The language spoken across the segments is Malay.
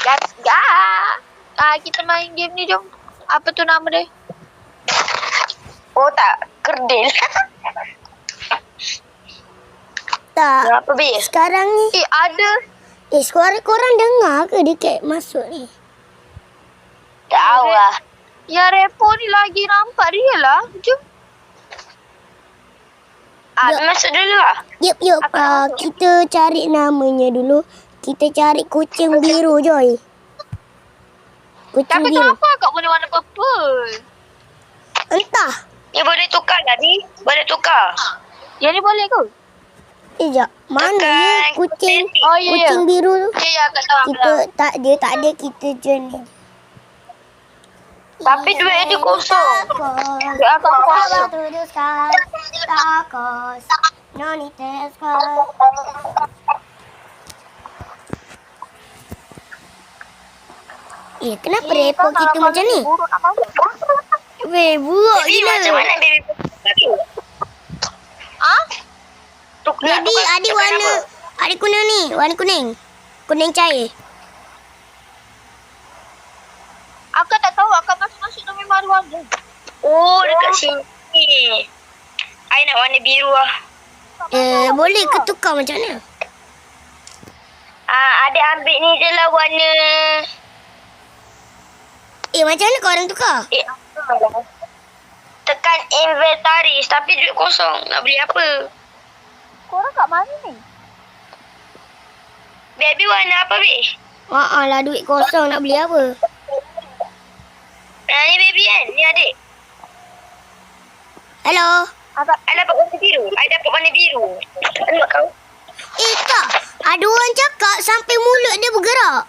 Let's go. Kita main game ni jom. Apa tu nama dia? Oh tak, kerdil. Tak. Berapa B? Sekarang ni. Ada. Suara korang dengar ke dia kayak masuk ni? Tak tahu lah. Yang repo ni lagi nampak real lah. Jom. Masuk dulu lah. Yup. Kita cari namanya dulu. Kita cari kucing biru, Joy. Kucing Tapi biru. kenapa kau boleh warna purple? Entah. Ni boleh tukar tak ni? Boleh tukar. Yang ni boleh ke? Sekejap. Mana Tekan ya kucing? Oh, ya, ya. Kucing biru tu. Ya, kat tahu. Kita tak ada kita join. Tapi duit dia kosong. Duit aku kosong. Takos. No need to score. Kenapa repo kita macam ni? Weh, buruk Baby gila. macam mana baby? Baby, adik warna. Adik kuning ni. Warna kuning. Kuning cair. Aku tak tahu akan masuk-masuk tu memang ada warna. Oh, dekat sini. I nak warna biru lah. Boleh ke tukar macam mana? Adik ambil ni je lah warna. Macam mana korang tukar? Tekan inventaris tapi duit kosong. Nak beli apa? Korang kat mana ni? Baby warna apa, Be? Lah duit kosong nak beli apa? Ni baby kan? Ni adik. Hello? I dapat warna biru. I dapat warna biru. Nampak kau? Tak. Ada orang cakap sampai mulut dia bergerak.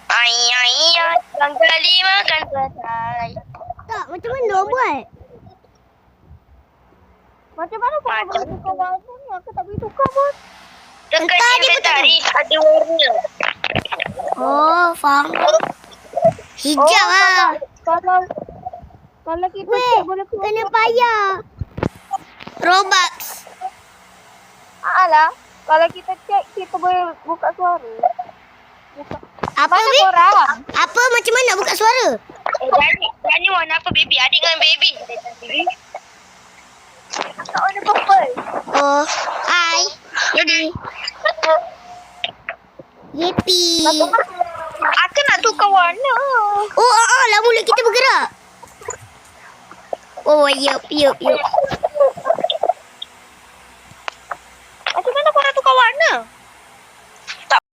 Ayah, jangan kali makan selesai. Tak, macam mana orang buat? Macam mana kau boleh tukar warna ni? Aku tak boleh tukar pun. Tekan Entah dia inventaris ada warna. Faham. Hijau lah. Kalau kita Weh, boleh keluar. kena payah. Robux. Alah, kalau kita cek kita boleh buka suara. Apa, Mana Weh? korang? Apa, macam mana nak buka suara? Jadi warna apa, baby? Adik dengan baby. Tak warna purple. Hai. Jadi. Yippee. Aku nak tukar warna. Lah mulut kita bergerak. Yup.